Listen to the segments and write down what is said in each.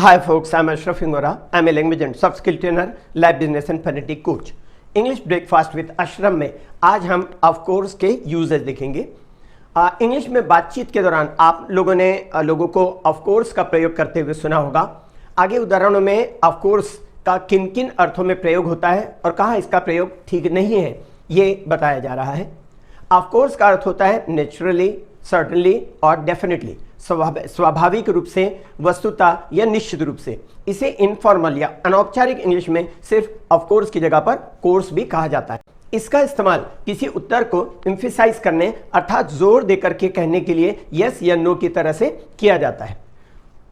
Hi folks, I'm Ashraf Ingora. I'm a language and soft skill trainer, life business and phonetic coach. English breakfast with Ashraf में आज हम of course के uses देखेंगे। English में बातचीत के दौरान आप लोगों ने लोगों को ऑफ कोर्स का प्रयोग करते हुए सुना होगा। आगे उदाहरणों में ऑफ कोर्स का किन किन अर्थों में प्रयोग होता है और कहाँ इसका प्रयोग ठीक नहीं है ये बताया जा रहा है। ऑफ कोर्स का अर्थ होता है नेचुरली, सर्टनली और डेफिनेटली, स्वाभाविक रूप से, वस्तुतः या निश्चित रूप से। इसे इनफॉर्मल या अनौपचारिक इंग्लिश में सिर्फ ऑफ कोर्स की जगह पर कोर्स भी कहा जाता है। इसका इस्तेमाल किसी उत्तर को एम्फसाइज करने अर्थात जोर देकर के कहने के लिए यस या नो की तरह से किया जाता है,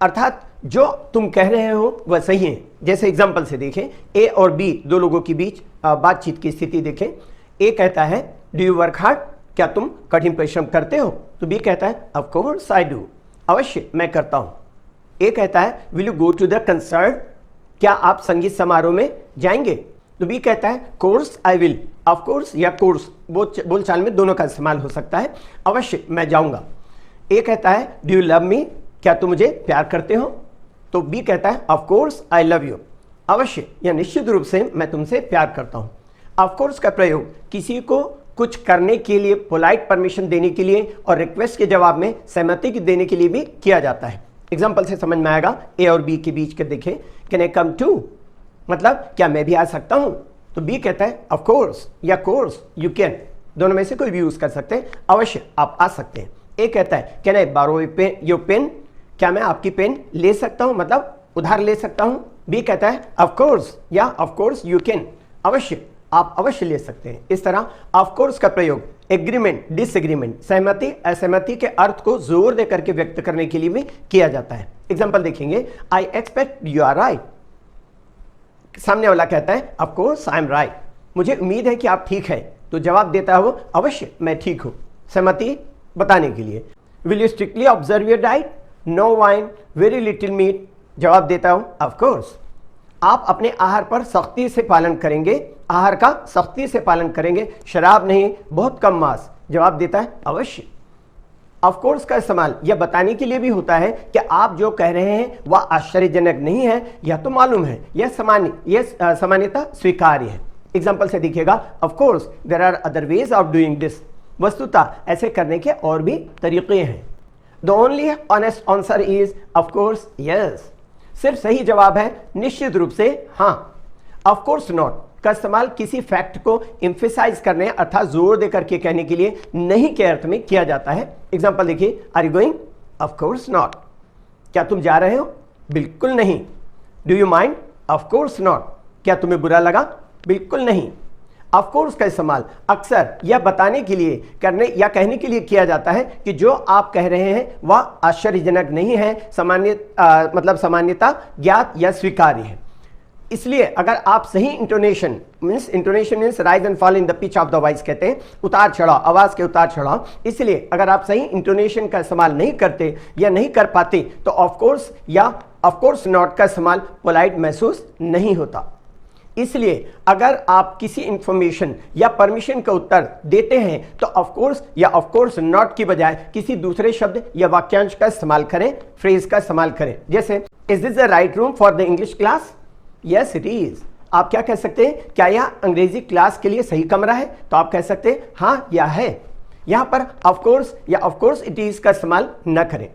अर्थात जो तुम कह रहे हो वह सही है। जैसे एग्जांपल से देखें, ए और बी दो लोगों के बीच बातचीत की स्थिति देखें। ए कहता है डू यू वर्क हार्ड, क्या तुम कठिन परिश्रम करते हो? तो बी कहता है ऑफ कोर्स आई डू, अवश्य मैं करता हूं। ए कहता है will you go to the concert, क्या आप संगीत समारोह में जाएंगे? तो बी कहता है course I will, of course या कोर्स बोलचाल में दोनों का इस्तेमाल हो सकता है, अवश्य मैं जाऊंगा। ए कहता है डू यू लव मी, क्या तुम मुझे प्यार करते हो? तो बी कहता है of course I love you, अवश्य या निश्चित रूप से मैं तुमसे प्यार करता हूं। ऑफ कोर्स का प्रयोग किसी को कुछ करने के लिए पोलाइट परमिशन देने के लिए और रिक्वेस्ट के जवाब में सहमति देने के लिए भी किया जाता है। एग्जाम्पल से समझ में आएगा। ए और बी के बीच के देखें, कैन आई कम टू, मतलब क्या मैं भी आ सकता हूं? तो बी कहता है ऑफ कोर्स या कोर्स यू कैन, दोनों में से कोई भी यूज कर सकते हैं, अवश्य आप आ सकते हैं। ए कहता है कैन आई बारो योर पेन, क्या मैं आपकी पेन ले सकता हूं, मतलब उधार ले सकता हूं? बी कहता है ऑफ कोर्स या ऑफ कोर्स यू कैन, अवश्य आप अवश्य ले सकते हैं। इस तरह ऑफ कोर्स का प्रयोग एग्रीमेंट, डिसएग्रीमेंट, सहमति, असहमति के अर्थ को जोर देकर के व्यक्त करने के लिए भी किया जाता है। एग्जांपल देखेंगे, I expect you are right, सामने वाला कहता है of course I am right, मुझे उम्मीद है कि आप ठीक है, तो जवाब देता है वो अवश्य मैं ठीक हूं, सहमति बताने के लिए। Will you strictly observe your diet, no wine, very little meat, जवाब देता हूं ऑफ कोर्स, आप अपने आहार पर सख्ती से पालन करेंगे, आहार का सख्ती से पालन करेंगे, शराब नहीं, बहुत कम मांस, जवाब देता है अवश्य। ऑफ कोर्स का इस्तेमाल यह बताने के लिए भी होता है कि आप जो कह रहे हैं वह आश्चर्यजनक नहीं है, यह तो मालूम है, यह सामान्यतः स्वीकार्य है। एग्जाम्पल से देखिएगा, of course there are other ways of doing this, वस्तुतः ऐसे करने के और भी तरीके हैं। The only honest answer is of course yes, सिर्फ सही जवाब है निश्चित रूप से हाँ। ऑफ कोर्स नॉट का इस्तेमाल किसी फैक्ट को एम्फसाइज करने अर्थात जोर देकर के कहने के लिए नहीं के अर्थ में किया जाता है। एग्जांपल देखिए, are you going, of course not, क्या तुम जा रहे हो? बिल्कुल नहीं। Do you mind, of course not, क्या तुम्हें बुरा लगा? बिल्कुल नहीं। ऑफ कोर्स का इस्तेमाल अक्सर यह बताने के लिए, करने या कहने के लिए किया जाता है कि जो आप कह रहे हैं वह आश्चर्यजनक नहीं है, मतलब सामान्यता ज्ञात या स्वीकार्य है। इसलिए अगर आप सही intonation means rise and fall in the pitch of the voice, कहते हैं उतार चढ़ाव, आवाज के उतार चढ़ाव, इसलिए अगर आप सही इंटोनेशन का इस्तेमाल नहीं करते या नहीं कर पाते तो ऑफ कोर्स या ऑफ कोर्स नॉट का इस्तेमाल पोलाइट महसूस नहीं होता। इसलिए अगर आप किसी इंफॉर्मेशन या परमिशन का उत्तर देते हैं तो ऑफ कोर्स या ऑफ कोर्स नॉट की बजाय किसी दूसरे शब्द या वाक्यांश का इस्तेमाल करें, फ्रेज का इस्तेमाल करें। जैसे is this the right room for the English class? Yes it is. आप क्या कह सकते हैं, क्या यह अंग्रेजी क्लास के लिए सही कमरा है? तो आप कह सकते हैं हाँ यह है। यहां पर ऑफ कोर्स या ऑफ कोर्स इट इज का इस्तेमाल न करें।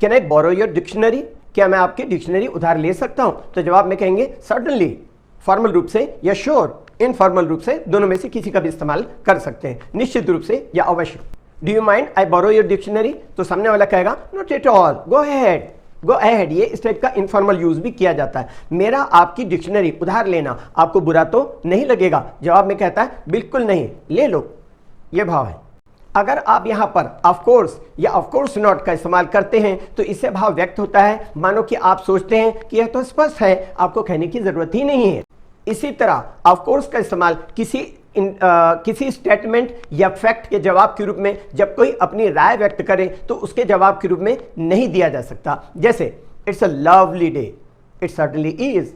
Can I borrow your dictionary, क्या मैं आपकी डिक्शनरी उधार ले सकता हूं? तो जवाब में कहेंगे सर्टनली, फॉर्मल रूप से, या श्योर इनफॉर्मल रूप से, दोनों में से किसी का भी इस्तेमाल कर सकते हैं, निश्चित रूप से या अवश्य। Do you mind I borrow your dictionary? तो सामने वाला कहेगा not at all, go ahead, go ahead. ये इस टाइप का इनफॉर्मल यूज भी किया जाता है। मेरा आपकी डिक्शनरी उधार लेना आपको बुरा तो नहीं लगेगा? जवाब में कहता है बिल्कुल नहीं, ले लो, ये भाव है। अगर आप यहां पर ऑफ कोर्स या ऑफ कोर्स नॉट का इस्तेमाल करते हैं तो इससे भाव व्यक्त होता है मानो कि आप सोचते हैं कि यह तो स्पष्ट है, आपको कहने की जरूरत ही नहीं है। इसी तरह ऑफ कोर्स का इस्तेमाल किसी स्टेटमेंट या फैक्ट के जवाब के रूप में जब कोई अपनी राय व्यक्त करे तो उसके जवाब के रूप में नहीं दिया जा सकता। जैसे it's a lovely day, it certainly is,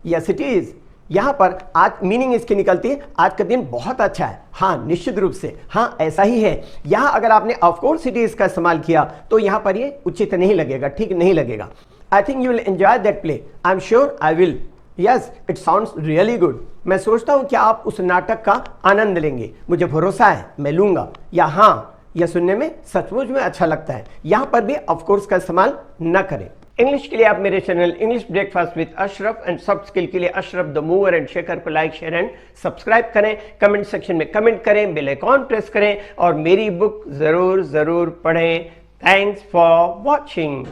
yes it is. यहां पर आज मीनिंग इसकी निकलती है आज का दिन बहुत अच्छा है, हाँ निश्चित रूप से, हाँ ऐसा ही है। यहां अगर आपने ऑफ कोर्स इट इज का इस्तेमाल किया तो यहां पर ये उचित नहीं लगेगा, ठीक नहीं लगेगा। I think you will enjoy that play, I am sure I will, yes it sounds really good. मैं सोचता हूं कि आप उस नाटक का आनंद लेंगे, मुझे भरोसा है मैं लूंगा, या हाँ यह सुनने में सचमुच में अच्छा लगता है। यहां पर भी ऑफ कोर्स का इस्तेमाल न करें। इंग्लिश के लिए आप मेरे channel English breakfast with Ashraf and soft skill के लिए Ashraf the mover and shaker को लाइक शेयर एंड सब्सक्राइब करें, कमेंट सेक्शन में कमेंट करें, बेल आइकॉन प्रेस करें और मेरी बुक जरूर पढ़ें। Thanks for watching.